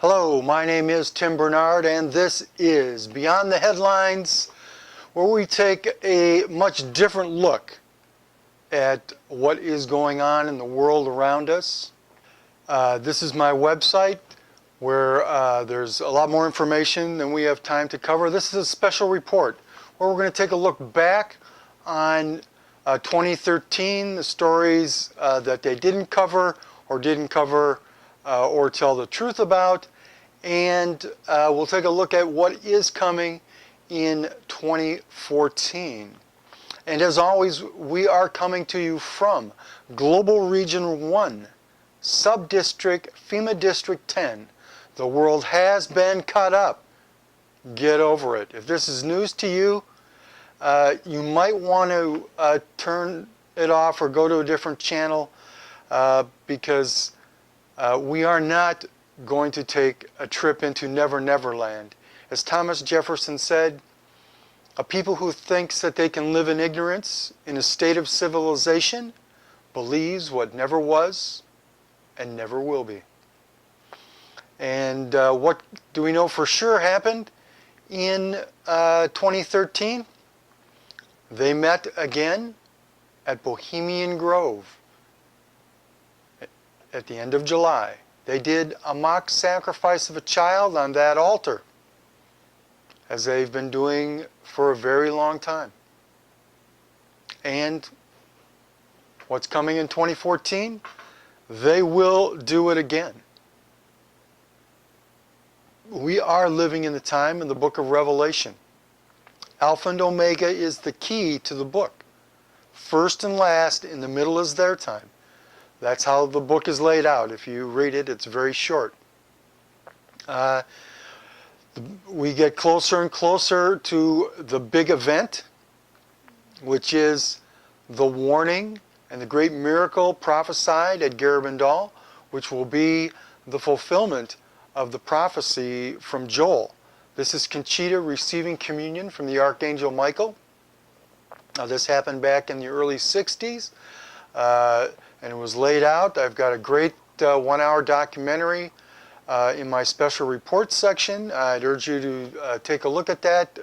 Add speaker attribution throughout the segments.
Speaker 1: Hello, my name is Tim Bernard, and this is Beyond the Headlines, where we take a much different look at what is going on in the world around us. This is my website, where there's a lot more information than we have time to cover. This is a special report where we're going to take a look back on 2013, the stories that they didn't cover or or tell the truth about, and we'll take a look at what is coming in 2014. And as always, we are coming to you from Global Region 1, Subdistrict FEMA District 10. The world has been cut up. Get over it. If this is news to you, you might want to turn it off or go to a different channel because we are not going to take a trip into Never Never Land. As Thomas Jefferson said, a people who thinks that they can live in ignorance in a state of civilization believes what never was and never will be. And what do we know for sure happened in 2013? They met again at Bohemian Grove at the end of July. They did a mock sacrifice of a child on that altar, as they've been doing for a very long time. And what's coming in 2014? They will do it again. We are living in the time in the book of Revelation. Alpha and Omega is the key to the book. First and last, in the middle is their time. That's how the book is laid out. If you read it, it's very short. We get closer and closer to the big event, which is the warning and the great miracle prophesied at Garabandal, which will be the fulfillment of the prophecy from Joel. This is Conchita receiving communion from the Archangel Michael. Now, this happened back in the early 60s, and it was laid out. I've got a great 1-hour documentary in my special reports section. I'd urge you to take a look at that,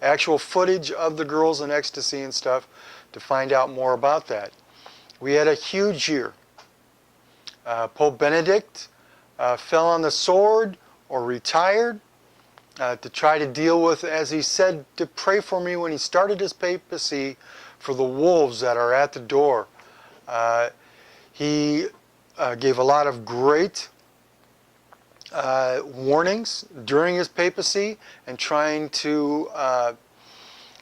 Speaker 1: actual footage of the girls in ecstasy and stuff, to find out more about that. We had a huge year. Pope Benedict fell on the sword or retired to try to deal with, as he said, to pray for me when he started his papacy, for the wolves that are at the door. He gave a lot of great warnings during his papacy and trying to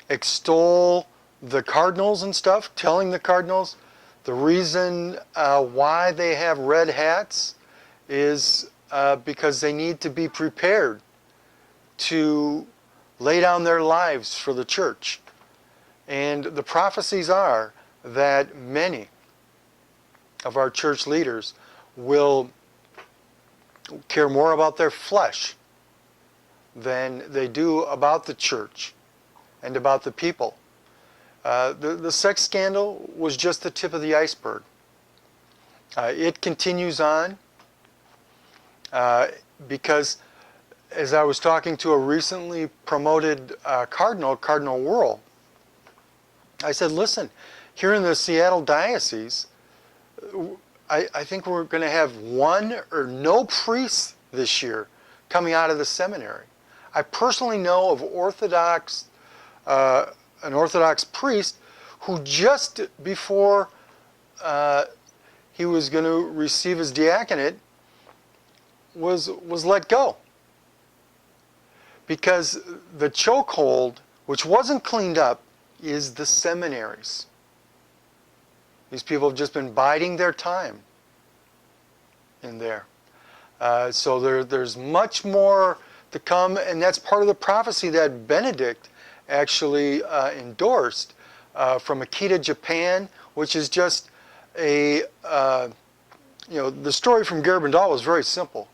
Speaker 1: extol the cardinals and stuff, telling the cardinals the reason why they have red hats is because they need to be prepared to lay down their lives for the church. And the prophecies are that many of our church leaders will care more about their flesh than they do about the church and about the people. The sex scandal was just the tip of the iceberg. It continues on because, as I was talking to a recently promoted Cardinal Wuerl, I said, listen, here in the Seattle Diocese, I think we're going to have one or no priests this year coming out of the seminary. I personally know of an Orthodox priest who just before he was going to receive his diaconate was let go. Because the chokehold, which wasn't cleaned up, is the seminaries. These people have just been biding their time in there. So there's much more to come, and that's part of the prophecy that Benedict actually endorsed from Akita, Japan, which is just the story from Garabandal was very simple.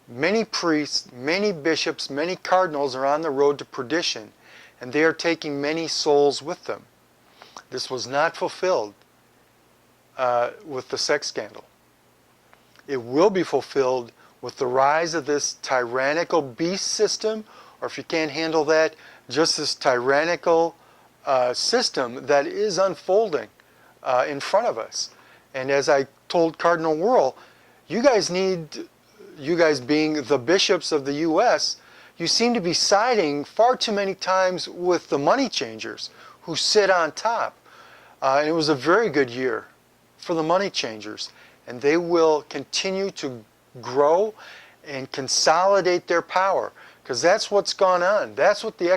Speaker 1: Many priests, many bishops, many cardinals are on the road to perdition, and they are taking many souls with them. This was not fulfilled with the sex scandal. It will be fulfilled with the rise of this tyrannical beast system, or if you can't handle that, just this tyrannical system that is unfolding in front of us. And as I told Cardinal Wuerl, you guys being the bishops of the U.S., you seem to be siding far too many times with the money changers who sit on top. And it was a very good year for the money changers. And they will continue to grow and consolidate their power, because that's what's gone on. That's what the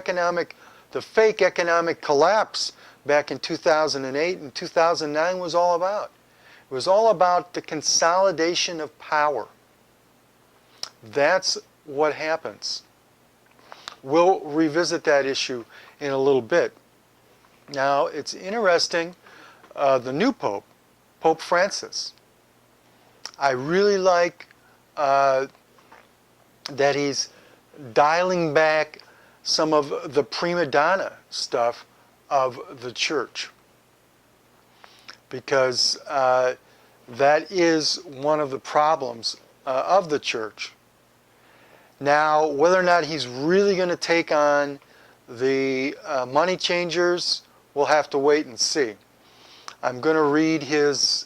Speaker 1: fake economic collapse back in 2008 and 2009 was all about. It was all about the consolidation of power. That's what happens. We'll revisit that issue in a little bit. Now, it's interesting, the new Pope, Pope Francis. I really like that he's dialing back some of the prima donna stuff of the church, because that is one of the problems of the church. Now, whether or not he's really going to take on the money changers, we'll have to wait and see. I'm going to read his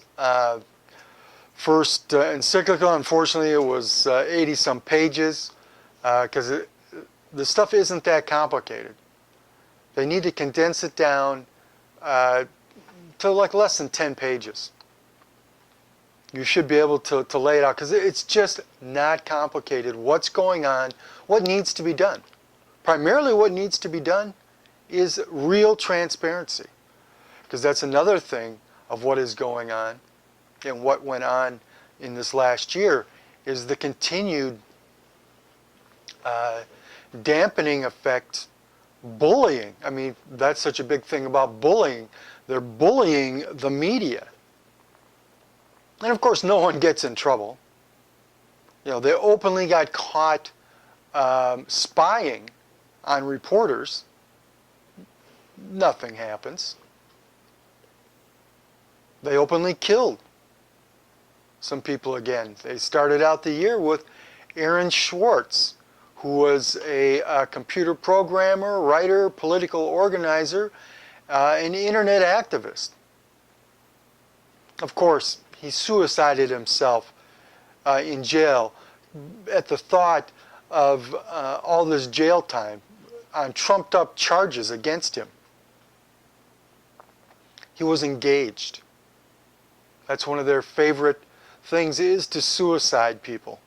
Speaker 1: first encyclical. Unfortunately, it was 80-some pages, because the stuff isn't that complicated. They need to condense it down to like less than 10 pages. You should be able to lay it out, because it's just not complicated. What's going on, what needs to be done. Primarily what needs to be done is real transparency, because that's another thing of what is going on and what went on in this last year is the continued dampening effect, bullying. I mean, that's such a big thing about bullying. They're bullying the media. And of course, no one gets in trouble. You know, they openly got caught spying on reporters. Nothing happens. They openly killed some people again. They started out the year with Aaron Swartz, who was a computer programmer, writer, political organizer, an internet activist. Of course, he suicided himself in jail at the thought of all this jail time on trumped up charges against him. He was engaged. That's one of their favorite things, is to suicide people.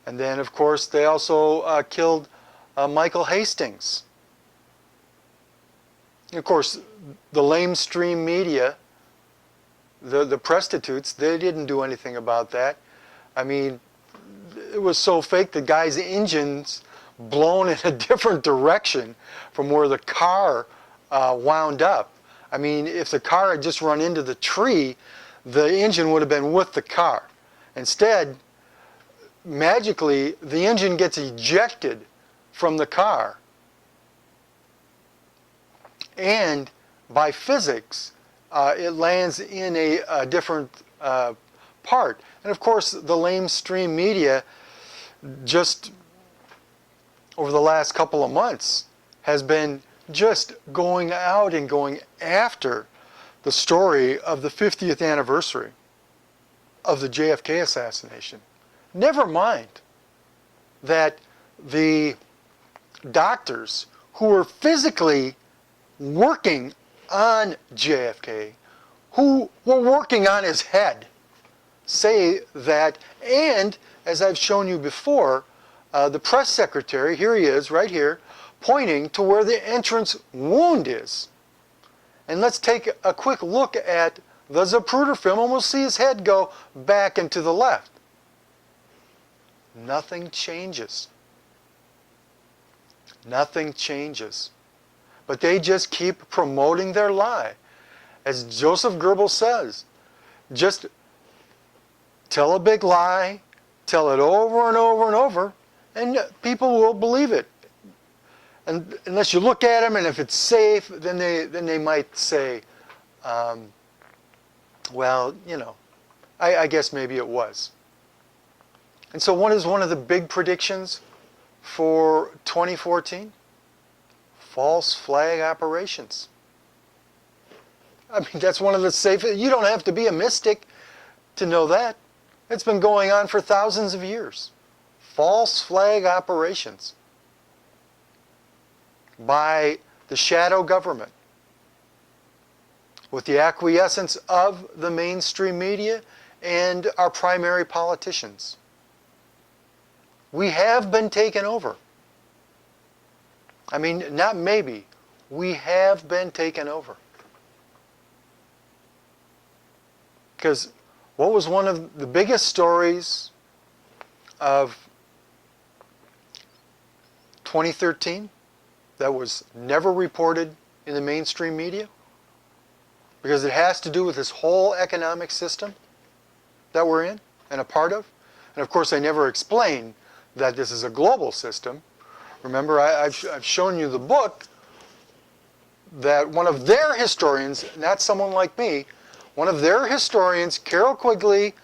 Speaker 1: And then, of course, they also killed Michael Hastings. And of course, the lamestream media, the prostitutes, they didn't do anything about that. I mean, it was so fake, the guy's engine's blown in a different direction from where the car wound up. I mean, if the car had just run into the tree, the engine would have been with the car. Instead, magically, the engine gets ejected from the car. And by physics, it lands in a different part. And of course, the lamestream media, just over the last couple of months, has been just going out and going after the story of the 50th anniversary of the JFK assassination. Never mind that the doctors who were physically working on JFK, who were working on his head, say that, and as I've shown you before, the press secretary, here he is, right here, pointing to where the entrance wound is. And let's take a quick look at the Zapruder film, and we'll see his head go back and to the left. Nothing changes. Nothing changes. But they just keep promoting their lie. As Joseph Goebbels says, just tell a big lie, tell it over and over and over, and people will believe it. And unless you look at them, and if it's safe, then they might say, well, you know, I guess maybe it was. And so what is one of the big predictions for 2014? False flag operations. I mean, that's one of the safest. You don't have to be a mystic to know that. It's been going on for thousands of years. False flag operations by the shadow government with the acquiescence of the mainstream media and our primary politicians. We have been taken over. I mean, not maybe. We have been taken over. Because what was one of the biggest stories of 2013 that was never reported in the mainstream media? Because it has to do with this whole economic system that we're in and a part of. And of course, I never explained that this is a global system. Remember, I've shown you the book that one of their historians, not someone like me, one of their historians, Carroll Quigley,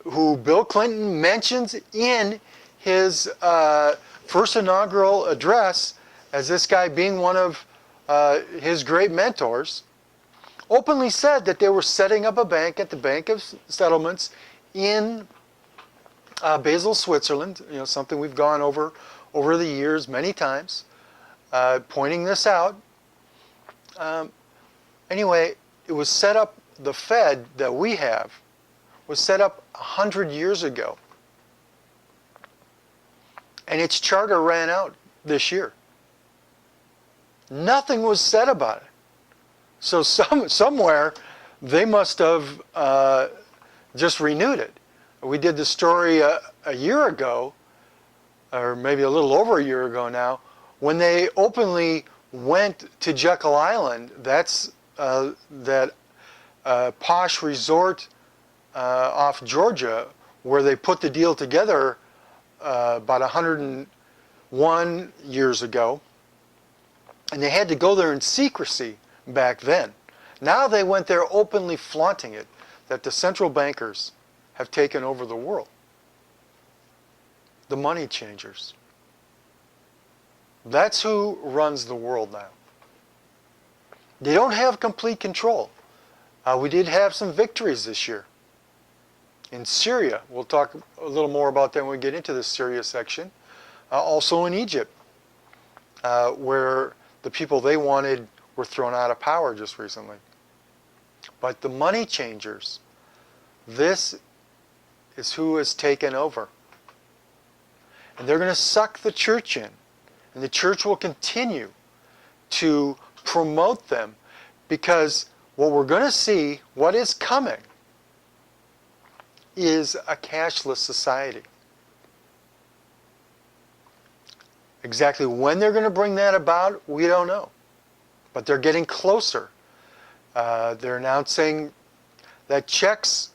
Speaker 1: who Bill Clinton mentions in his first inaugural address as this guy being one of his great mentors, openly said that they were setting up a bank at the Bank of Settlements in Basel, Switzerland. You know, something we've gone over the years many times, pointing this out. Anyway, it was set up, the Fed that we have was set up 100 years ago. And its charter ran out this year. Nothing was said about it. So somewhere they must have just renewed it. We did the story a year ago, or maybe a little over a year ago now, when they openly went to Jekyll Island. That's that posh resort off Georgia where they put the deal together about 101 years ago. And they had to go there in secrecy back then. Now they went there openly flaunting it, that the central bankers have taken over the world. The money changers. That's who runs the world now. They don't have complete control. We did have some victories this year. In Syria, we'll talk a little more about that when we get into the Syria section. Also in Egypt, where the people they wanted were thrown out of power just recently. But the money changers, this is who has taken over. And they're going to suck the church in. And the church will continue to promote them, because what we're going to see, what is coming, is a cashless society. Exactly when they're going to bring that about, we don't know. But they're getting closer. They're announcing that checks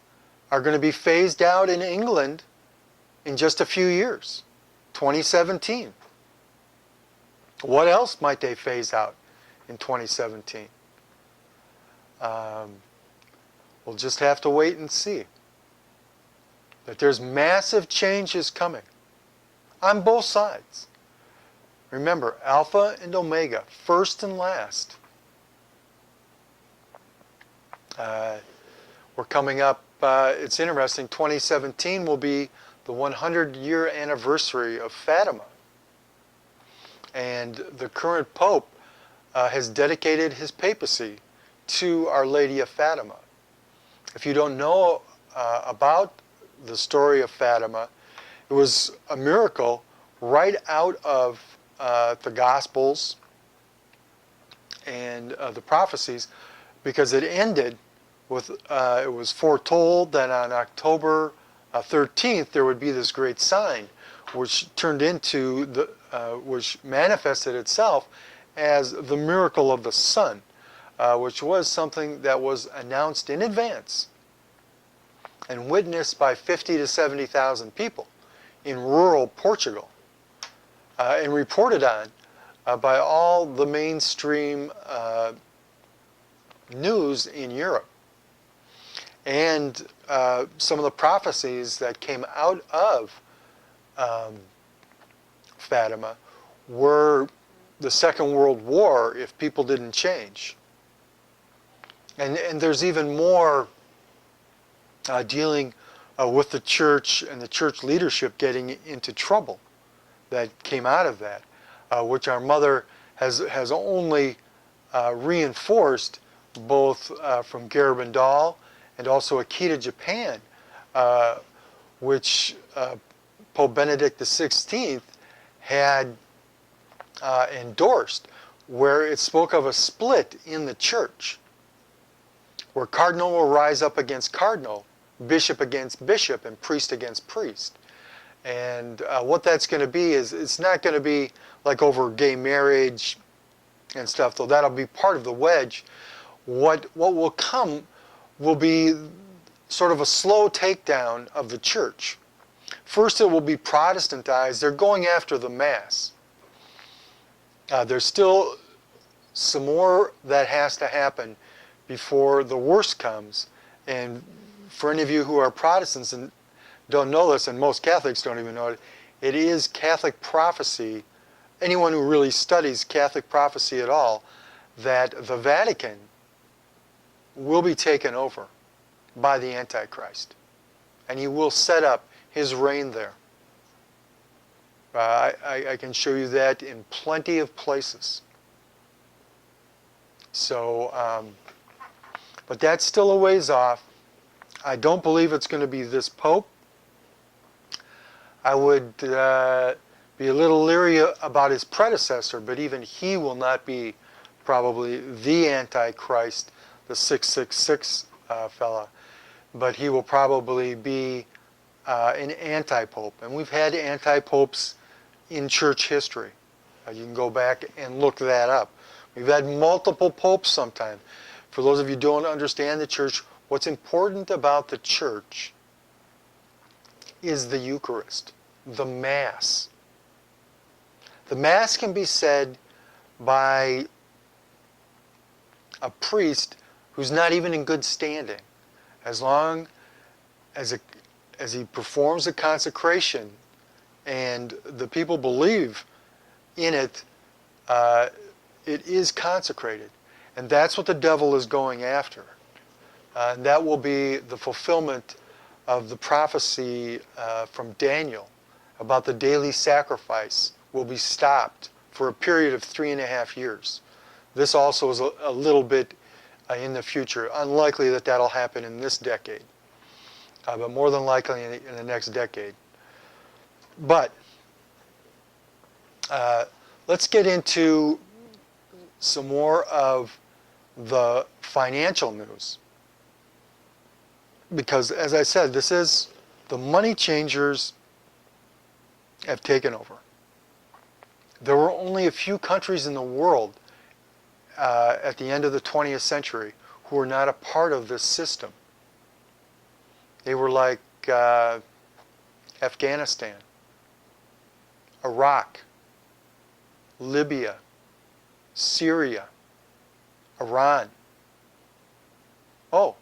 Speaker 1: are going to be phased out in England in just a few years, 2017. What else might they phase out in 2017? We'll just have to wait and see. But there's massive changes coming on both sides. Remember, Alpha and Omega, first and last. We're coming up, it's interesting, 2017 will be the 100-year anniversary of Fatima. And the current Pope has dedicated his papacy to Our Lady of Fatima. If you don't know about the story of Fatima, it was a miracle right out of the Gospels and the prophecies, because it ended with, it was foretold that on October 13th there would be this great sign, which turned into which manifested itself as the miracle of the sun, which was something that was announced in advance and witnessed by 50 to 70,000 people in rural Portugal, and reported on by all the mainstream news in Europe. and some of the prophecies that came out of Fatima were the Second World War if people didn't change. And there's even more dealing with the church and the church leadership getting into trouble that came out of that, which our mother has only reinforced both from Garabandal and also Akita, Japan, which Pope Benedict XVI had endorsed, where it spoke of a split in the church, where cardinal will rise up against cardinal, bishop against bishop, and priest against priest. And what that's going to be is, it's not going to be like over gay marriage and stuff, though that'll be part of the wedge. What will come will be sort of a slow takedown of the church. First, it will be Protestantized. They're going after the Mass. There's still some more that has to happen before the worst comes. And for any of you who are Protestants and don't know this, and most Catholics don't even know it, it is Catholic prophecy, anyone who really studies Catholic prophecy at all, that the Vatican will be taken over by the Antichrist. And he will set up his reign there. I can show you that in plenty of places. So, but that's still a ways off. I don't believe it's going to be this Pope. I would be a little leery about his predecessor, but even he will not be probably the Antichrist, the 666 fella, but he will probably be an anti-pope. And we've had anti-popes in church history. You can go back and look that up. We've had multiple popes sometime. For those of you who don't understand the church, what's important about the church is the Eucharist, the Mass. The Mass can be said by a priest who's not even in good standing, as long as he performs a consecration and the people believe in it, it is consecrated. And that's what the devil is going after. And that will be the fulfillment of the prophecy from Daniel about the daily sacrifice will be stopped for a period of 3.5 years. This also is a little bit in the future. Unlikely that that'll happen in this decade, but more than likely in the next decade. But let's get into some more of the financial news. Because, as I said, this is the money changers have taken over. There were only a few countries in the world at the end of the 20th century who were not a part of this system. They were like Afghanistan, Iraq, Libya, Syria, Iran. Oh,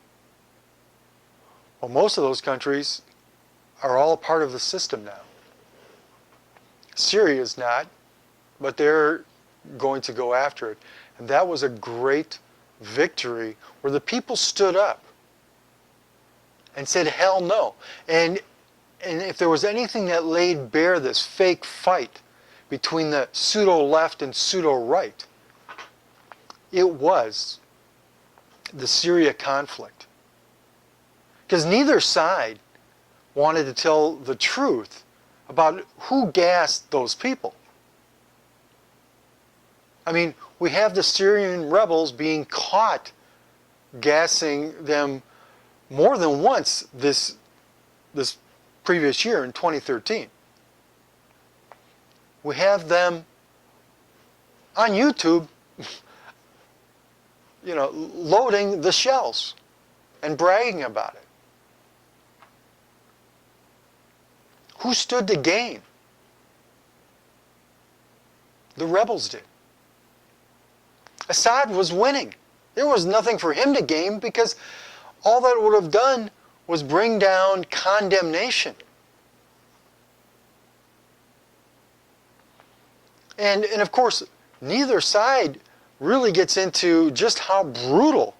Speaker 1: well, most of those countries are all a part of the system now. Syria is not, but they're going to go after it. And that was a great victory where the people stood up and said, hell no. And if there was anything that laid bare this fake fight between the pseudo-left and pseudo-right, it was the Syria conflict. Because neither side wanted to tell the truth about who gassed those people. I mean, we have the Syrian rebels being caught gassing them more than once this previous year in 2013. We have them on YouTube, loading the shells and bragging about it. Who stood to gain? The rebels did. Assad was winning. There was nothing for him to gain because all that would have done was bring down condemnation. And of course, neither side really gets into just how brutal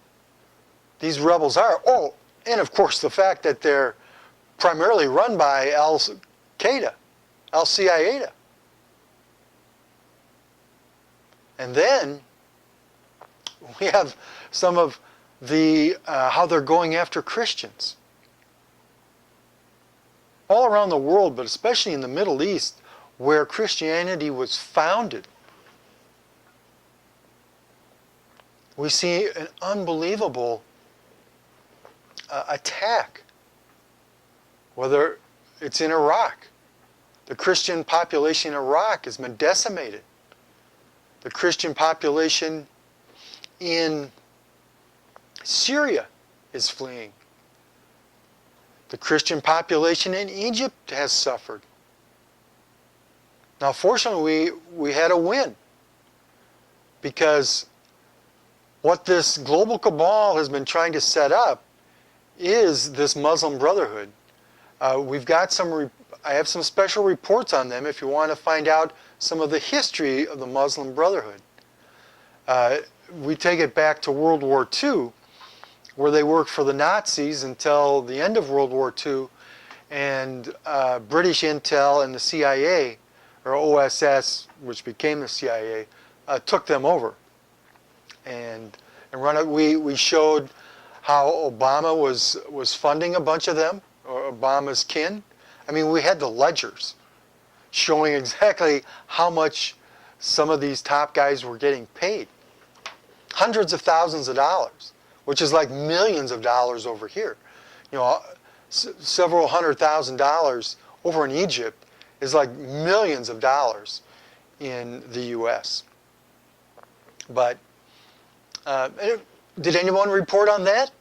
Speaker 1: these rebels are. Oh, and of course the fact that they're primarily run by Al-Qaeda, Al-Qaeda. And then we have some of the how they're going after Christians. All around the world, but especially in the Middle East, where Christianity was founded, we see an unbelievable attack. Whether it's in Iraq, the Christian population in Iraq has been decimated. The Christian population in Syria is fleeing. The Christian population in Egypt has suffered. Now, fortunately, we had a win, because what this global cabal has been trying to set up is this Muslim Brotherhood. We've got I have some special reports on them if you want to find out some of the history of the Muslim Brotherhood. We take it back to World War II, where they worked for the Nazis until the end of World War II, and British Intel and the CIA, or OSS, which became the CIA, took them over. And run it. We showed how Obama was funding a bunch of them, or Obama's kin. I mean, we had the ledgers showing exactly how much some of these top guys were getting paid. Hundreds of thousands of dollars, which is like millions of dollars over here. You know, several $100,000 over in Egypt is like millions of dollars in the U.S. But did anyone report on that?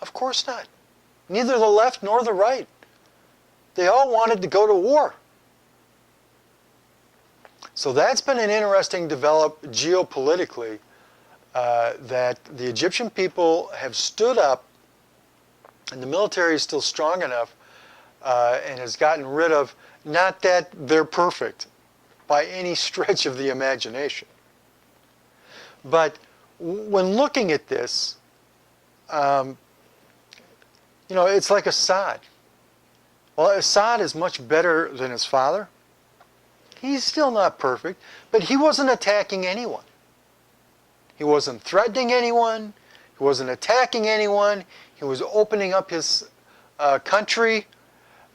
Speaker 1: Of course not. Neither the left nor the right. They all wanted to go to war. So that's been an interesting development geopolitically, that the Egyptian people have stood up, and the military is still strong enough and has gotten rid of, not that they're perfect by any stretch of the imagination. But when looking at this, you know, it's like Assad. Well, Assad is much better than his father. He's still not perfect, but he wasn't attacking anyone. He wasn't threatening anyone. He wasn't attacking anyone. He was opening up his country.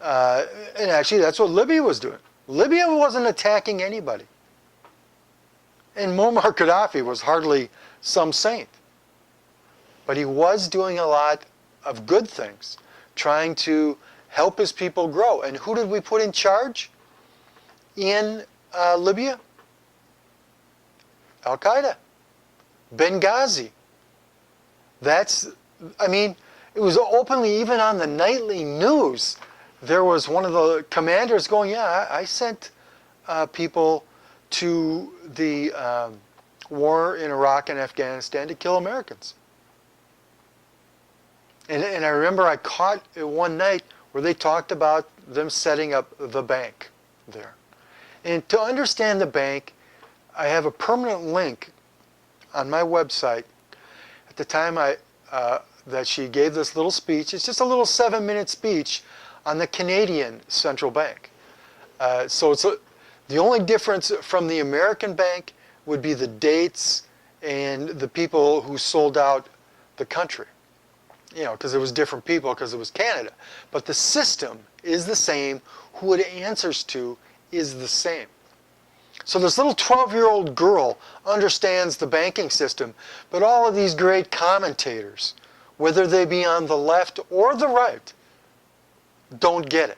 Speaker 1: And actually, that's what Libya was doing. Libya wasn't attacking anybody. And Muammar Gaddafi was hardly some saint. But he was doing a lot of good things, trying to help his people grow. And who did we put in charge in Libya? Al-Qaeda. Benghazi. I mean, it was openly, even on the nightly news, there was one of the commanders going, yeah, I sent people to the war in Iraq and Afghanistan to kill Americans. And I remember I caught it one night where they talked about them setting up the bank there. And to understand the bank, I have a permanent link on my website. At the time that she gave this little speech, it's just a little 7-minute speech on the Canadian Central Bank. So the only difference from the American bank would be the dates and the people who sold out the country. You know, because it was different people, because it was Canada. But the system is the same. Who it answers to is the same. So this little 12-year-old girl understands the banking system, but all of these great commentators, whether they be on the left or the right, don't get it.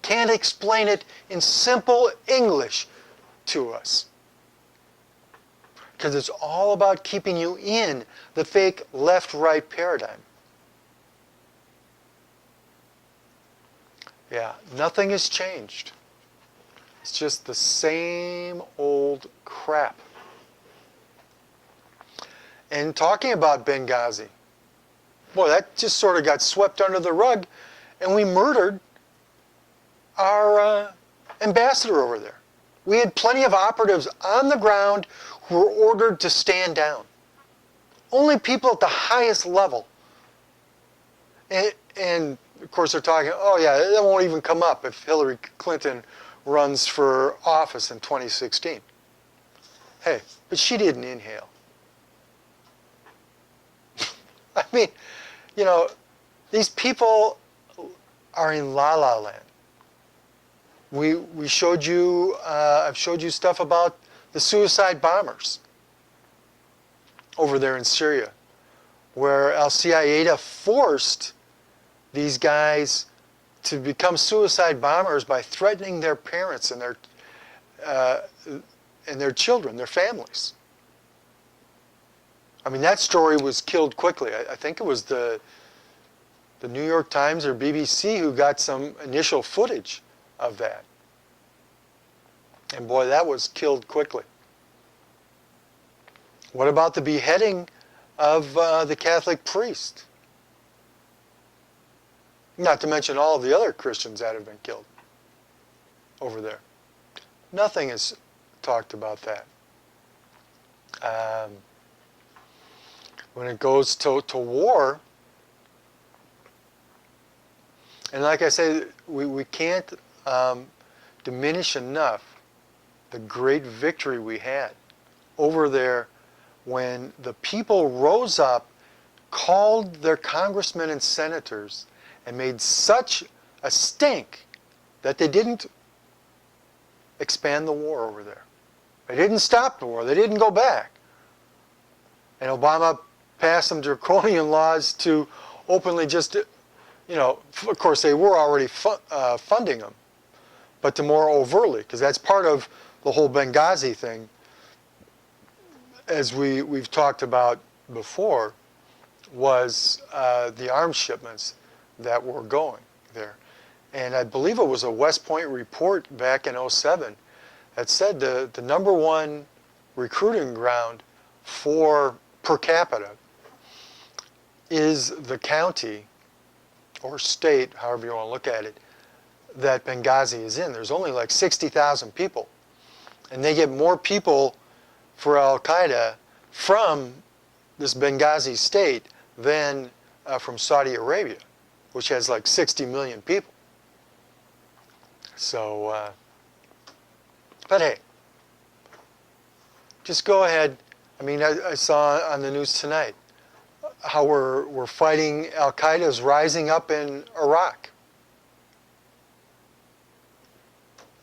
Speaker 1: Can't explain it in simple English to us. Because it's all about keeping you in the fake left-right paradigm. Yeah, nothing has changed. It's just the same old crap. And talking about Benghazi, Boy, that just sort of got swept under the rug, and we murdered our ambassador over there. We had plenty of operatives on the ground who were ordered to stand down. Only people at the highest level. And of course they're talking, oh yeah, that won't even come up if Hillary Clinton runs for office in 2016. Hey, but she didn't inhale. I mean, you know, these people are in la la land. We showed you, I've showed you stuff about the suicide bombers over there in Syria, where Al-Qaeda forced these guys to become suicide bombers by threatening their parents and their children, their families. I mean, that story was killed quickly. I think it was the New York Times or BBC who got some initial footage of that. And boy, that was killed quickly. What about the beheading of the Catholic priest? Not to mention all of the other Christians that have been killed over there. Nothing is talked about that. When it goes to war, and like I say, we can't diminish enough the great victory we had over there when the people rose up, called their congressmen and senators, and made such a stink that they didn't expand the war over there. They didn't stop the war. They didn't go back. And Obama passed some draconian laws to openly just, you know, of course they were already funding them, but to more overtly, because that's part of the whole Benghazi thing, as we've talked about before, was the arms shipments that were going there. And I believe it was a West Point report back in 2007 that said the number one recruiting ground for per capita is the county or state, however you want to look at it, that Benghazi is in. There's only like 60,000 people. And they get more people for Al-Qaeda from this Benghazi state than from Saudi Arabia, which has like 60 million people. So, but hey, just go ahead. I mean, I saw on the news tonight how we're fighting Al-Qaeda is rising up in Iraq.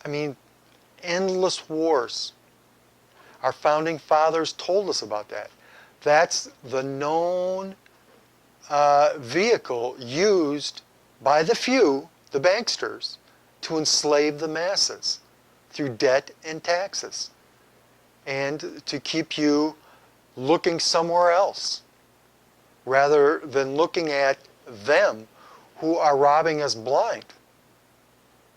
Speaker 1: I mean, endless wars. Our founding fathers told us about that. That's the known vehicle used by the few, the banksters, to enslave the masses through debt and taxes, and to keep you looking somewhere else rather than looking at them who are robbing us blind.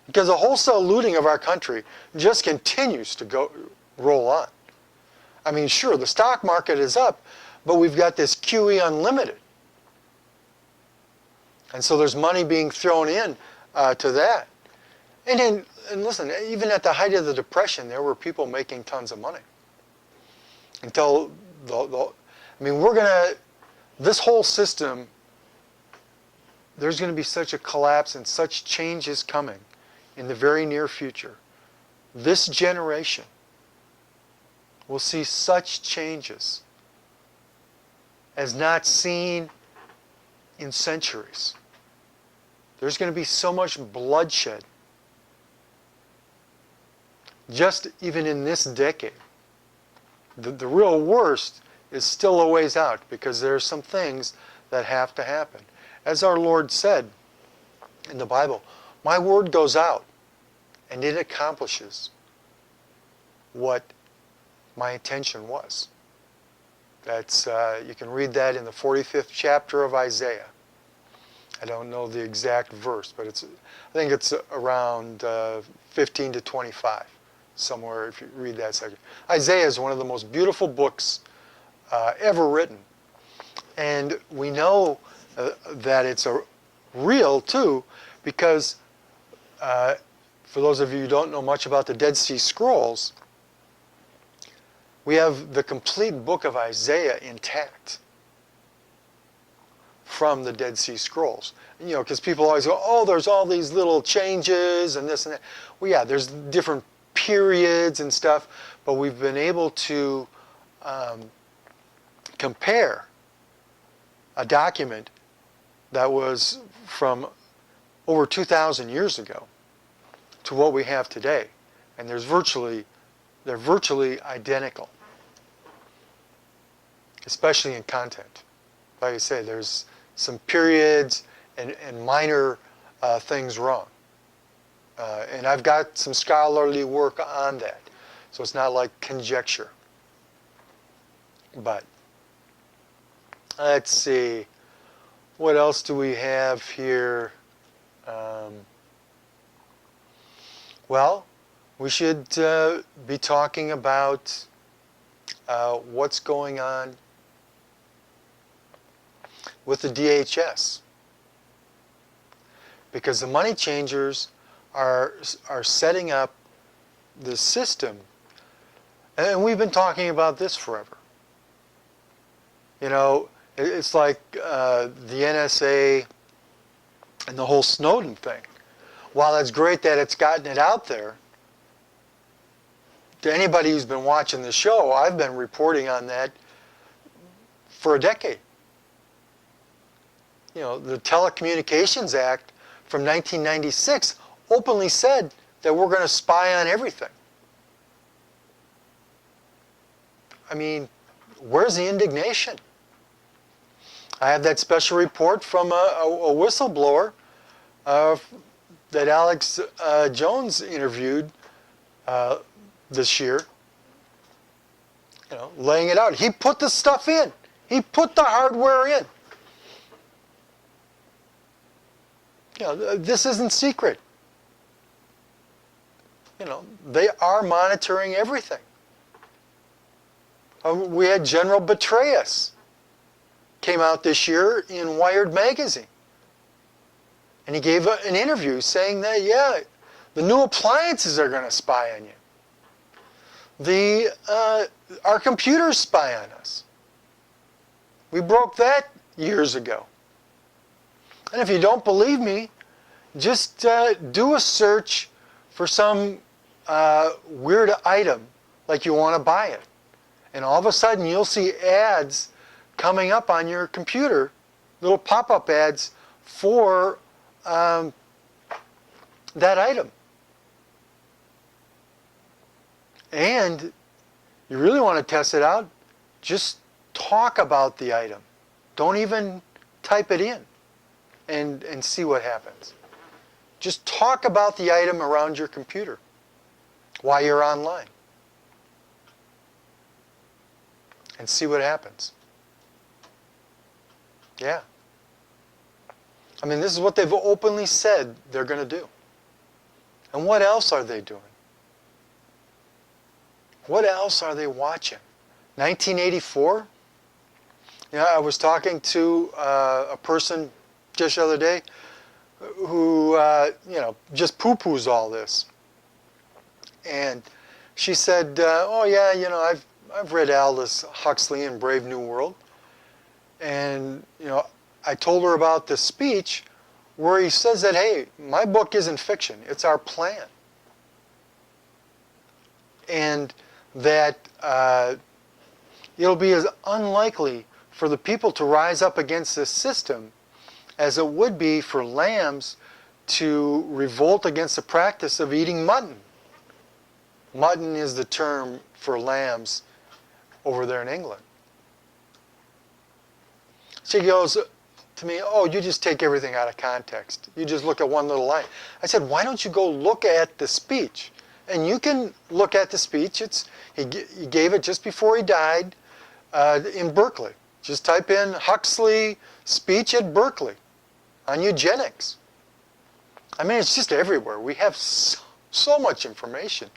Speaker 1: Because the wholesale looting of our country just continues to roll on. I mean, sure, the stock market is up, but we've got this QE Unlimited. And so there's money being thrown in to that. And listen, even at the height of the Depression, there were people making tons of money. Until, I mean, this whole system, there's going to be such a collapse and such changes coming in the very near future. This generation will see such changes as not seen in centuries. There's going to be so much bloodshed just even in this decade. The real worst is still a ways out because there are some things that have to happen. As our Lord said in the Bible, my word goes out and it accomplishes what my intention was. That's you can read that in the 45th chapter of Isaiah. I don't know the exact verse, but I think it's around 15 to 25, somewhere if you read that section. Isaiah is one of the most beautiful books ever written. And we know that it's a real too, because for those of you who don't know much about the Dead Sea Scrolls, we have the complete book of Isaiah intact from the Dead Sea Scrolls. You know, because people always go, oh, there's all these little changes and this and that. Well, yeah, there's different periods and stuff, but we've been able to compare a document that was from over 2,000 years ago to what we have today. And they're virtually identical, especially in content. Like I say, there's some periods and minor things wrong. And I've got some scholarly work on that. So it's not like conjecture. But let's see. What else do we have here? Well, we should be talking about what's going on with the DHS. Because the money changers are setting up the system, and we've been talking about this forever. You know, it's like the NSA and the whole Snowden thing. While it's great that it's gotten it out there, to anybody who's been watching the show, I've been reporting on that for a decade. You know, the Telecommunications Act from 1996 openly said that we're going to spy on everything. I mean, where's the indignation? I have that special report from a whistleblower that Alex Jones interviewed this year. You know, laying it out. He put the stuff in. He put the hardware in. You know, this isn't secret. You know, they are monitoring everything. We had General Petraeus came out this year in Wired magazine, and he gave an interview saying that, yeah, the new appliances are going to spy on you. Our computers spy on us. We broke that years ago. And if you don't believe me, just do a search for some weird item, like you want to buy it. And all of a sudden you'll see ads coming up on your computer, little pop-up ads for that item. And you really want to test it out, just talk about the item. Don't even type it in and see what happens. Just talk about the item around your computer while you're online and see what happens. Yeah. I mean, this is what they've openly said they're going to do. And what else are they doing? What else are they watching? 1984? You know, I was talking to a person just the other day who, you know, just poo-poos all this. And she said, oh yeah, you know, I've read Aldous Huxley and Brave New World. And, you know, I told her about the speech where he says that, hey, my book isn't fiction, it's our plan. And that it'll be as unlikely for the people to rise up against this system as it would be for lambs to revolt against the practice of eating mutton. Mutton is the term for lambs over there in England. She goes to me, oh, you just take everything out of context. You just look at one little line. I said, why don't you go look at the speech? And you can look at the speech. He gave it just before he died in Berkeley. Just type in Huxley speech at Berkeley on eugenics. I mean, it's just everywhere. We have so much information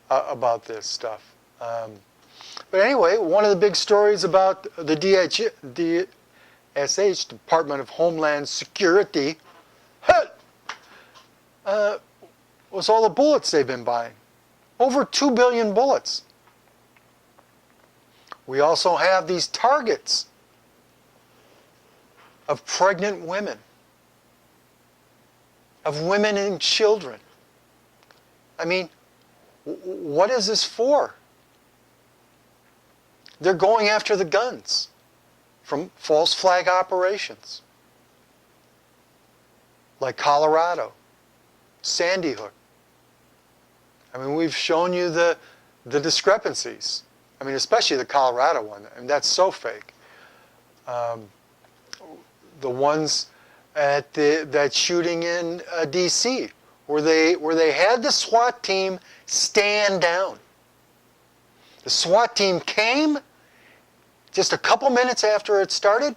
Speaker 1: about this stuff. But anyway, one of the big stories about the DHS, Department of Homeland Security, was all the bullets they've been buying. Over 2 billion bullets. We also have these targets of pregnant women, of women and children. I mean, what is this for? They're going after the guns from false flag operations like Colorado, Sandy Hook. I mean, we've shown you the discrepancies. I mean, especially the Colorado one. I mean, that's so fake. The ones at that shooting in D.C., where they had the SWAT team stand down. The SWAT team came just a couple minutes after it started,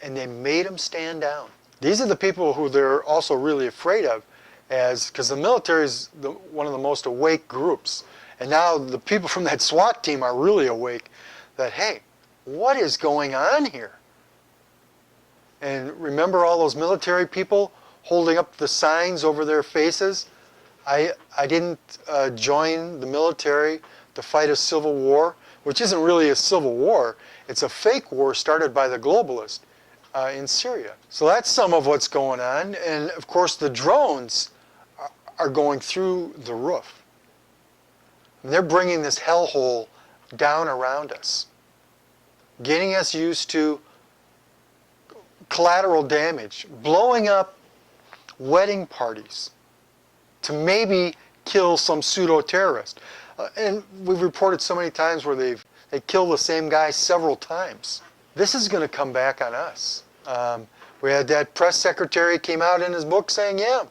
Speaker 1: and they made them stand down. These are the people who they're also really afraid of, because the military is one of the most awake groups. And now the people from that SWAT team are really awake that, hey, what is going on here? And remember all those military people holding up the signs over their faces? I didn't join the military to fight a civil war, which isn't really a civil war. It's a fake war started by the globalists in Syria. So that's some of what's going on. And of course the drones are going through the roof. And they're bringing this hellhole down around us, getting us used to collateral damage, blowing up wedding parties to maybe kill some pseudo-terrorist. And we've reported so many times where they kill the same guy several times. This is going to come back on us. We had that press secretary came out in his book saying, yeah,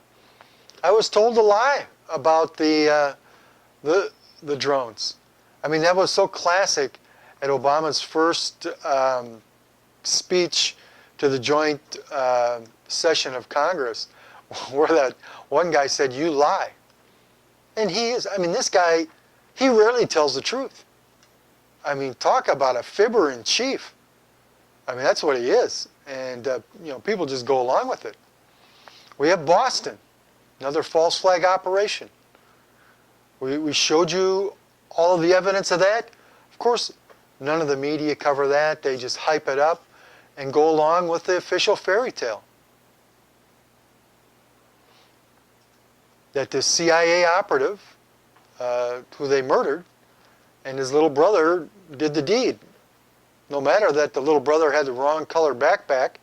Speaker 1: I was told a lie about the drones. I mean, that was so classic at Obama's first speech to the joint session of Congress, where that one guy said, you lie. And this guy, he rarely tells the truth. I mean, talk about a fibber in chief. I mean, that's what he is. And, people just go along with it. We have Boston, another false flag operation. We showed you all of the evidence of that. Of course, none of the media cover that. They just hype it up and go along with the official fairy tale. That the CIA operative, who they murdered, and his little brother did the deed. No matter that the little brother had the wrong color backpack,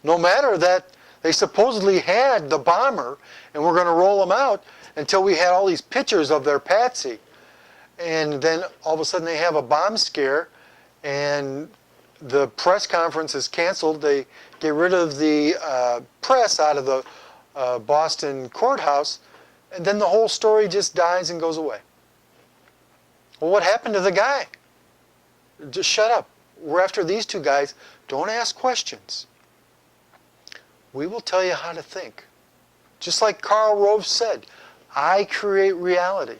Speaker 1: no matter that they supposedly had the bomber and were going to roll him out until we had all these pictures of their patsy. And then all of a sudden they have a bomb scare and the press conference is canceled. They get rid of the press out of the Boston courthouse, and then the whole story just dies and goes away. Well, what happened to the guy? Just shut up. We're after these two guys. Don't ask questions. We will tell you how to think. Just like Karl Rove said, I create reality.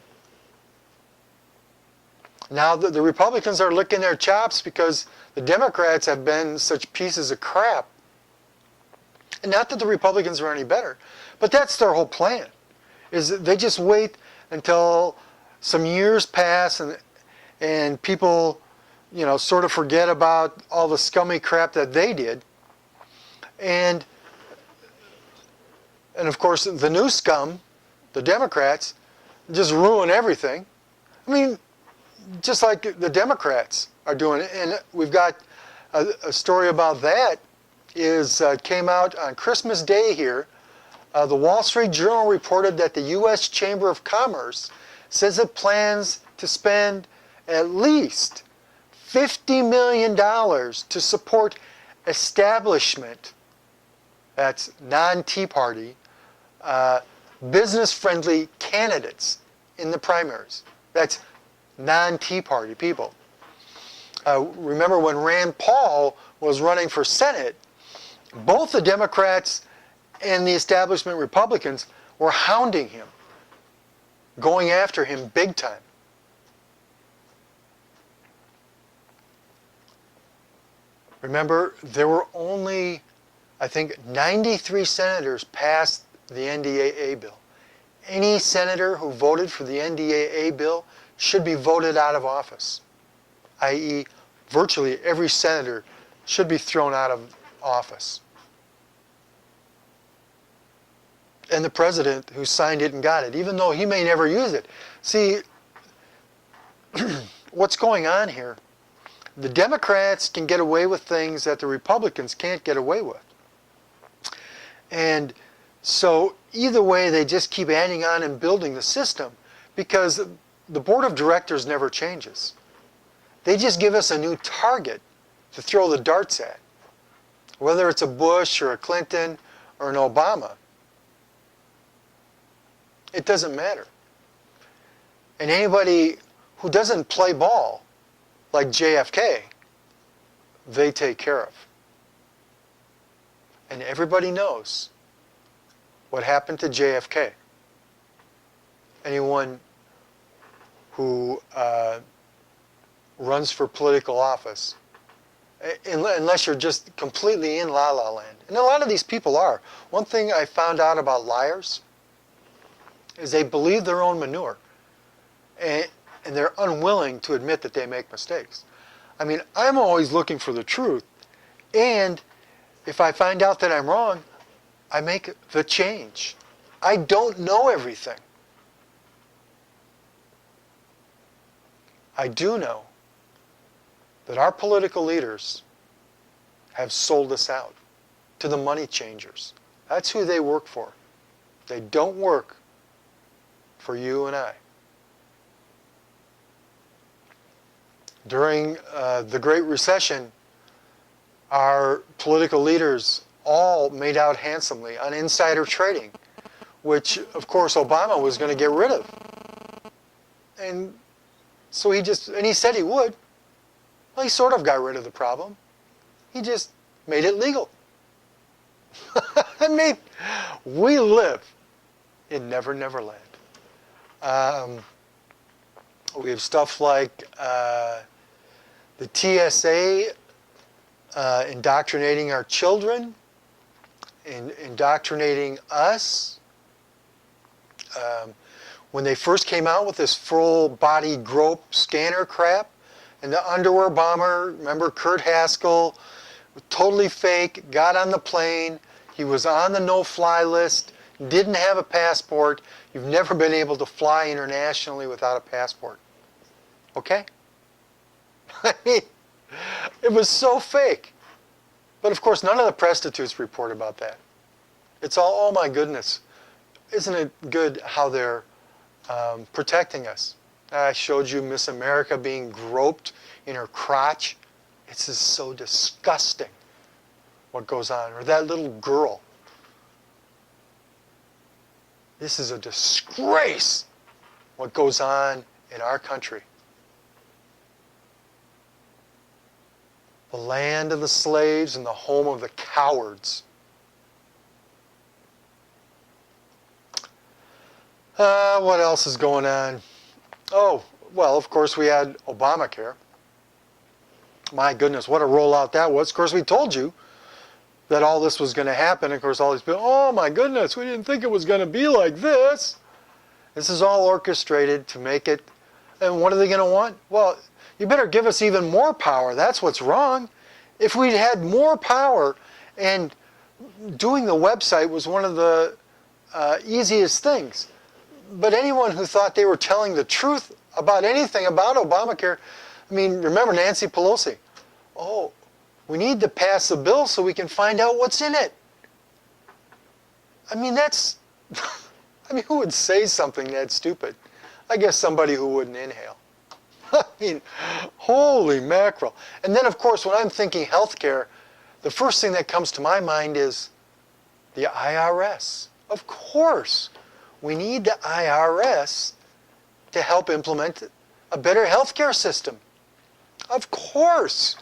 Speaker 1: Now the Republicans are licking their chops because the Democrats have been such pieces of crap. And not that the Republicans are any better, but that's their whole plan. Is that they just wait until some years pass and people, sort of forget about all the scummy crap that they did. And of course, the new scum, the Democrats, just ruin everything. I mean, just like the Democrats are doing it. And we've got a story about that. Came out on Christmas Day here. The Wall Street Journal reported that the U.S. Chamber of Commerce says it plans to spend at least $50 million to support establishment, that's non-Tea Party, business-friendly candidates in the primaries. That's non-Tea Party people. Remember when Rand Paul was running for Senate, both the Democrats and the establishment Republicans were hounding him, going after him big time. Remember, there were only, I think, 93 senators passed the NDAA bill. Any senator who voted for the NDAA bill should be voted out of office, i.e., virtually every senator should be thrown out of office. And the president who signed it and got it, even though he may never use it. See, what's going on here? The Democrats can get away with things that the Republicans can't get away with. And so either way, they just keep adding on and building the system because the board of directors never changes. They just give us a new target to throw the darts at, whether it's a Bush or a Clinton or an Obama. It doesn't matter. And anybody who doesn't play ball, like JFK, they take care of. And everybody knows what happened to JFK. Anyone who runs for political office, unless you're just completely in la-la land. And a lot of these people are. One thing I found out about liars is they believe their own manure. And they're unwilling to admit that they make mistakes. I mean, I'm always looking for the truth. And if I find out that I'm wrong, I make the change. I don't know everything. I do know that our political leaders have sold us out to the money changers. That's who they work for. They don't work for you and I. During the Great Recession, our political leaders all made out handsomely on insider trading, which, of course, Obama was going to get rid of. And so he said he would. Well, he sort of got rid of the problem. He just made it legal. I mean, we live in Never Never Land. We have stuff like the TSA indoctrinating our children, indoctrinating us. When they first came out with this full-body grope scanner crap, and the underwear bomber, remember Kurt Haskell, totally fake, got on the plane, he was on the no-fly list, didn't have a passport. You've never been able to fly internationally without a passport. Okay? I mean, it was so fake. But of course, none of the prostitutes report about that. It's all, oh my goodness, isn't it good how they're protecting us? I showed you Miss America being groped in her crotch. It's just so disgusting what goes on. Or that little girl. This is a disgrace what goes on in our country. The land of the slaves and the home of the cowards. What else is going on? Oh, well, of course we had Obamacare. My goodness, what a rollout that was. Of course, we told you that all this was going to happen. Of course, all these people, oh my goodness, we didn't think it was going to be like this. This is all orchestrated to make it. And what are they going to want? Well, you better give us even more power. That's what's wrong. If we'd had more power, and doing the website was one of the easiest things. But anyone who thought they were telling the truth about anything about Obamacare, I mean, remember Nancy Pelosi. Oh, we need to pass a bill so we can find out what's in it. I mean, that's, I mean, who would say something that stupid? I guess somebody who wouldn't inhale. I mean, holy mackerel. And then, of course, when I'm thinking healthcare, the first thing that comes to my mind is the IRS. Of course, we need the IRS to help implement a better healthcare system. Of course.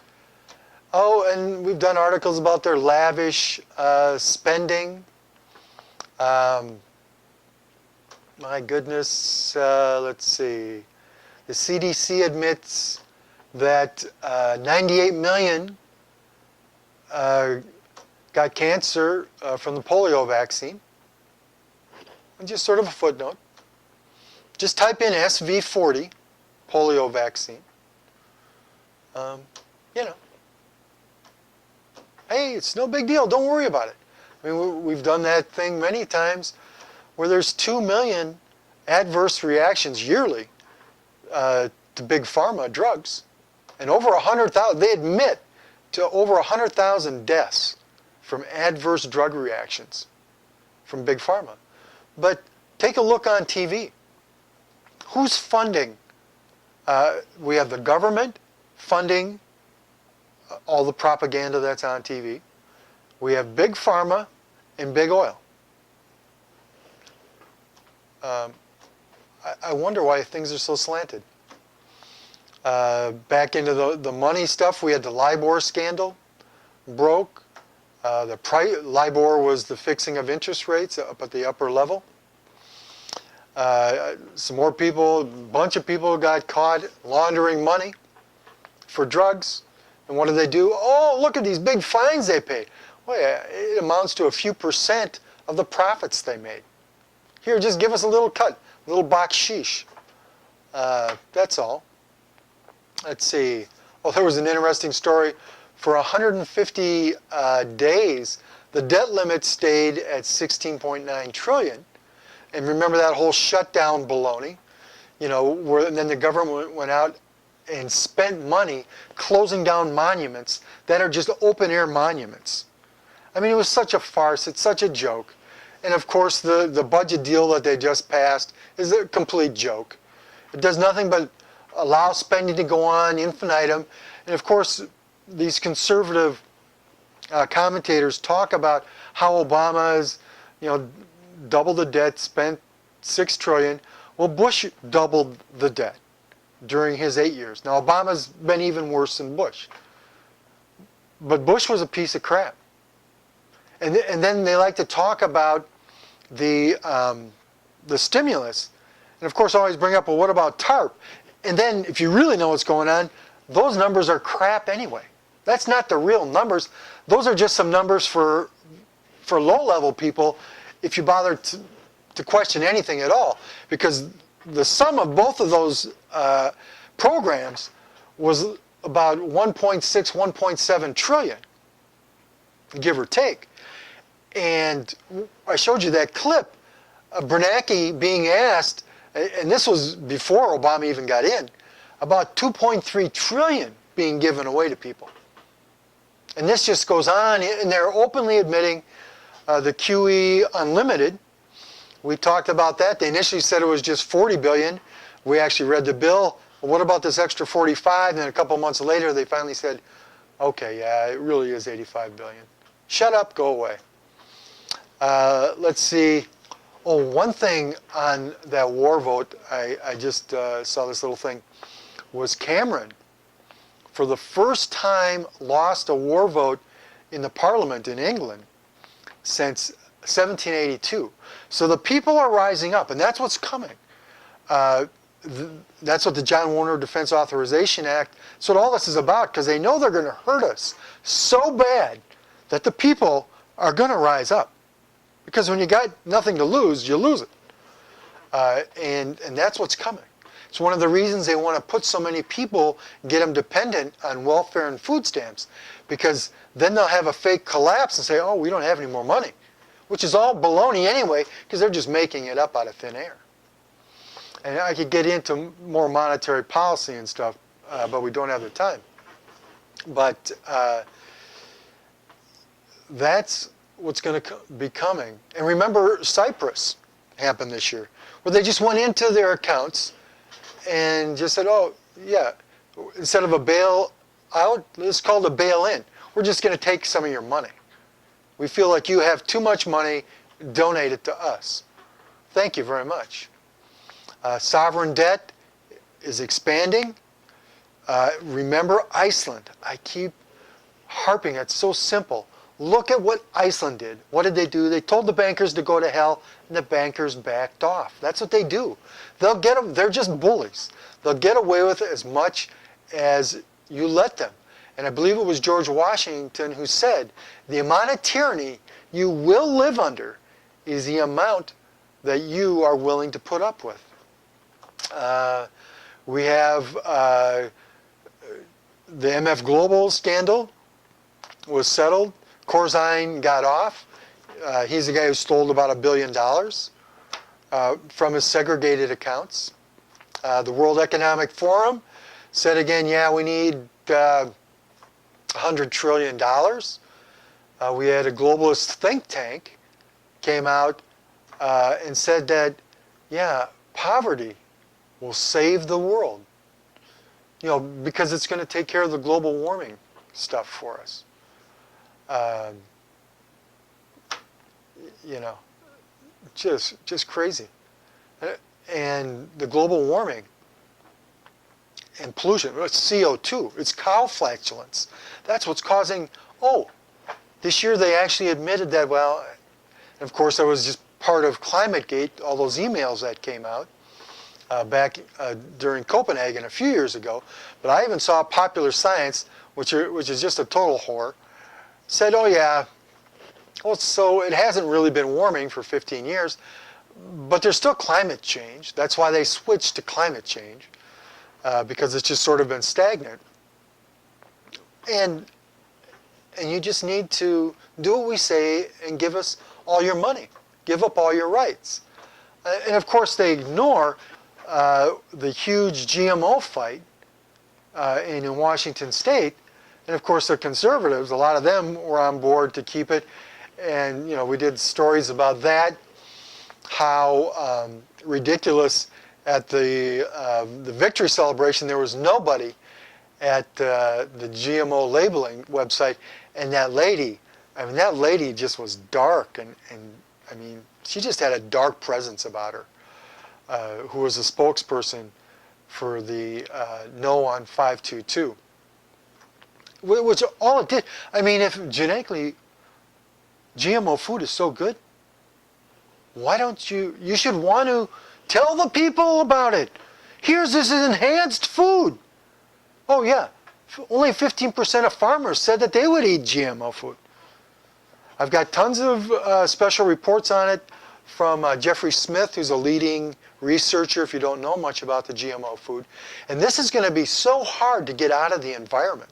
Speaker 1: Oh, and we've done articles about their lavish spending. My goodness, let's see. The CDC admits that 98 million got cancer from the polio vaccine. And just sort of a footnote. Just type in SV40, polio vaccine. You know, hey, it's no big deal. Don't worry about it. I mean, we've done that thing many times where there's 2 million adverse reactions yearly to big pharma drugs. And over 100,000, they admit to over 100,000 deaths from adverse drug reactions from big pharma. But take a look on TV. Who's funding? We have the government funding all the propaganda that's on TV. We have big pharma and big oil. I wonder why things are so slanted. Back into the money stuff, we had the LIBOR scandal, broke. LIBOR was the fixing of interest rates up at the upper level. Some more people, a bunch of people got caught laundering money for drugs. And what do they do? Oh, look at these big fines they pay. Well, yeah, it amounts to a few percent of the profits they made. Here, just give us a little cut, a little baksheesh. That's all. Let's see. Oh, there was an interesting story. For 150 days, the debt limit stayed at 16.9 trillion. And remember that whole shutdown baloney, you know, and then the government went out and spent money closing down monuments that are just open-air monuments. I mean, it was such a farce. It's such a joke. And of course, the budget deal that they just passed is a complete joke. It does nothing but allow spending to go on infinitum. And of course, these conservative commentators talk about how Obama's, you know, doubled the debt, spent $6 trillion. Well, Bush doubled the debt during his 8 years. Now, Obama's been even worse than Bush. But Bush was a piece of crap. And then they like to talk about the stimulus. And of course, always bring up, well, what about TARP? And then, if you really know what's going on, those numbers are crap anyway. That's not the real numbers. Those are just some numbers for low-level people, if you bother to question anything at all. Because the sum of both of those programs was about 1.6, 1.7 trillion, give or take. And I showed you that clip of Bernanke being asked, and this was before Obama even got in, about 2.3 trillion being given away to people. And this just goes on, and they're openly admitting the QE Unlimited. We talked about that. They initially said it was just 40 billion. We actually read the bill. Well, what about this extra 45? And then a couple months later, they finally said, okay, yeah, it really is 85 billion. Shut up, go away. Let's see. Oh, one thing on that war vote, I just saw this little thing, was Cameron, for the first time, lost a war vote in the Parliament in England since 1782. So the people are rising up, and that's what's coming. That's what the John Warner Defense Authorization Act, that's what all this is about, because they know they're going to hurt us so bad that the people are going to rise up. Because when you got nothing to lose, you lose it. And that's what's coming. It's one of the reasons they want to put so many people, get them dependent on welfare and food stamps. Because then they'll have a fake collapse and say, oh, we don't have any more money. Which is all baloney anyway, because they're just making it up out of thin air. And I could get into more monetary policy and stuff, but we don't have the time. But that's what's going to be coming. And remember, Cyprus happened this year, where they just went into their accounts and just said, oh, yeah, instead of a bail out, it's called a bail-in. We're just going to take some of your money. We feel like you have too much money, donate it to us. Thank you very much. Sovereign debt is expanding. Remember Iceland. I keep harping, it's so simple. Look at what Iceland did. What did they do? They told the bankers to go to hell, and the bankers backed off. That's what they do. They'll get them. They're just bullies. They'll get away with it as much as you let them. And I believe it was George Washington who said, the amount of tyranny you will live under is the amount that you are willing to put up with. We have the MF Global scandal was settled. Corzine got off. He's the guy who stole about $1 billion from his segregated accounts. The World Economic Forum said again, yeah, we need $100 trillion. We had a globalist think tank came out and said that, yeah, poverty will save the world. You know, because it's going to take care of the global warming stuff for us. You know, just crazy. And the global warming and pollution, it's CO2, it's cow flatulence. That's what's causing, this year they actually admitted that, well, and of course that was just part of ClimateGate, all those emails that came out back during Copenhagen a few years ago. But I even saw Popular Science, which is just a total whore, said, oh yeah, well, so it hasn't really been warming for 15 years, but there's still climate change. That's why they switched to climate change, because it's just sort of been stagnant. And you just need to do what we say and give us all your money. Give up all your rights. And of course they ignore the huge GMO fight in Washington State. And of course the conservatives, a lot of them were on board to keep it. And you know, we did stories about that, how ridiculous at the victory celebration there was nobody at the GMO labeling website. And that lady, I mean, that lady just was dark, and I mean, she just had a dark presence about her, who was a spokesperson for the No on 522. Which all it did, I mean, if genetically GMO food is so good, why don't you should want to tell the people about it. Here's this enhanced food. Oh yeah, only 15% of farmers said that they would eat GMO food. I've got tons of special reports on it from Jeffrey Smith, who's a leading researcher, if you don't know much about the GMO food. And this is going to be so hard to get out of the environment.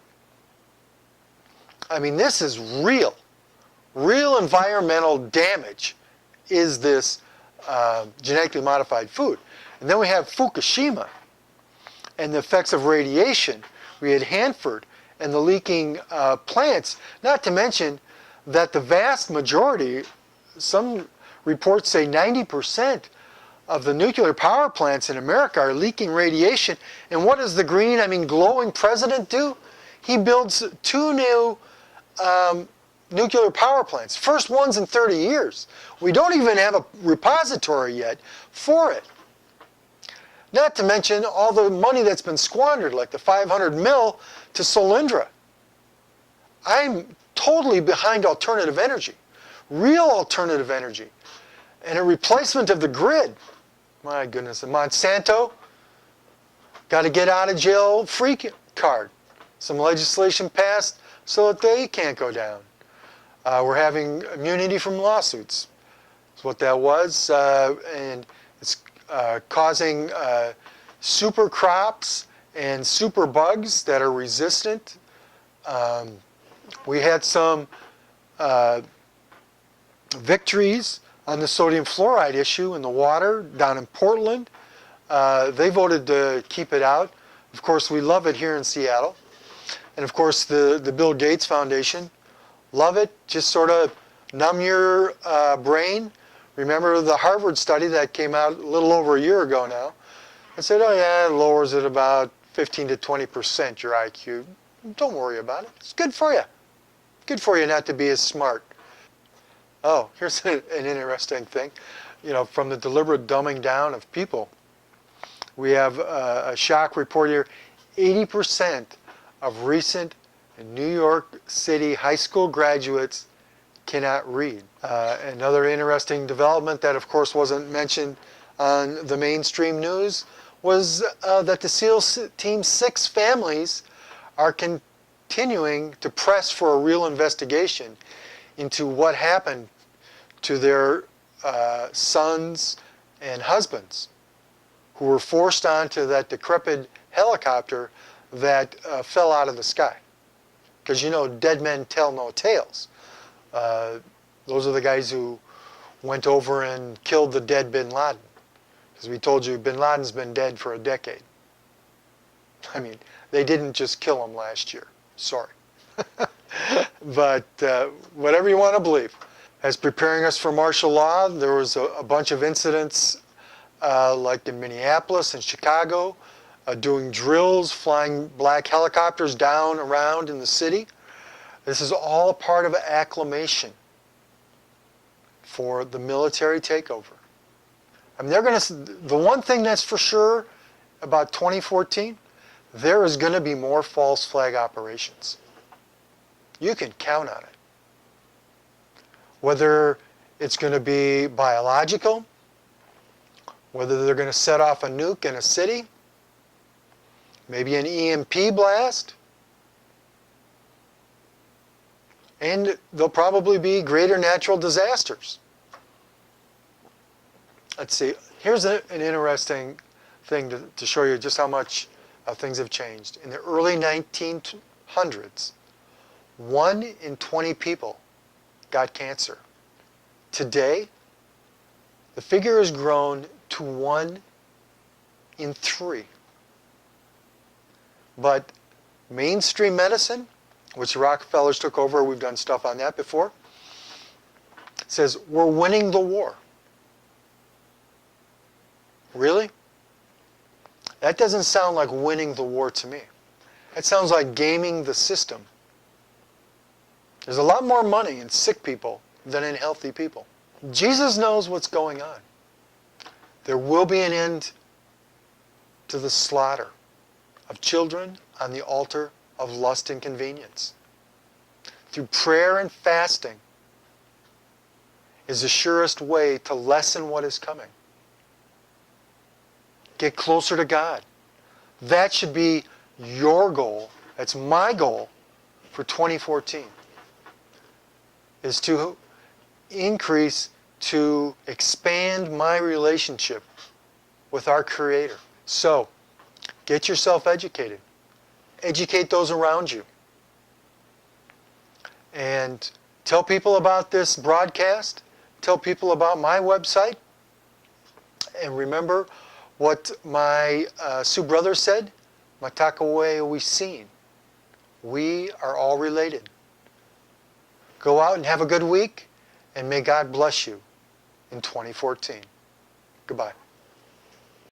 Speaker 1: I mean, this is real. Real environmental damage is this genetically modified food. And then we have Fukushima and the effects of radiation. We had Hanford and the leaking plants, not to mention that the vast majority, some reports say 90% of the nuclear power plants in America are leaking radiation. And what does the green, glowing president do? He builds 2 new nuclear power plants, first ones in 30 years. We don't even have a repository yet for it. Not to mention all the money that's been squandered, like the 500 mil to Solyndra. I'm totally behind alternative energy, real alternative energy, and a replacement of the grid. My goodness, and Monsanto got to get out of jail free card. Some legislation passed so that they can't go down. We're having immunity from lawsuits. That's what that was, and it's causing super crops and super bugs that are resistant. We had some victories on the sodium fluoride issue in the water down in Portland. They voted to keep it out. Of course, we love it here in Seattle. And of course, the Bill Gates Foundation, love it. Just sort of numb your brain. Remember the Harvard study that came out a little over a year ago now? It said, oh yeah, it lowers it about 15 to 20% your IQ. Don't worry about it. It's good for you. Good for you not to be as smart. Oh, here's an interesting thing. You know, from the deliberate dumbing down of people, we have a shock report here. 80% of recent New York City high school graduates cannot read. Another interesting development that, of course, wasn't mentioned on the mainstream news was that the SEAL Team 6 families are continuing to press for a real investigation into what happened to their sons and husbands who were forced onto that decrepit helicopter that fell out of the sky. Because you know, dead men tell no tales. Those are the guys who went over and killed the dead bin Laden. Because we told you, bin Laden's been dead for a decade. I mean, they didn't just kill him last year. Sorry. But whatever you want to believe. As preparing us for martial law, there was a bunch of incidents like in Minneapolis and Chicago, doing drills, flying black helicopters down around in the city. This is all a part of acclimation for the military takeover. I mean, the one thing that's for sure about 2014, there is going to be more false flag operations. You can count on it. Whether it's going to be biological, whether they're going to set off a nuke in a city, maybe an EMP blast, and there'll probably be greater natural disasters. Let's see, here's an interesting thing to show you just how much things have changed. In the early 1900s, 1 in 20 people got cancer. Today, the figure has grown to 1 in 3. But mainstream medicine, which the Rockefellers took over, we've done stuff on that before, says we're winning the war. Really? That doesn't sound like winning the war to me. That sounds like gaming the system. There's a lot more money in sick people than in healthy people. Jesus knows what's going on. There will be an end to the slaughter of children on the altar of lust and convenience. Through prayer and fasting is the surest way to lessen what is coming. Get closer to God. That should be your goal. That's my goal for 2014. Is to increase, to expand my relationship with our Creator. So, get yourself educated. Educate those around you. And tell people about this broadcast. Tell people about my website. And remember what my Sioux brother said, Matakawe we seen. We are all related. Go out and have a good week, and may God bless you in 2014. Goodbye.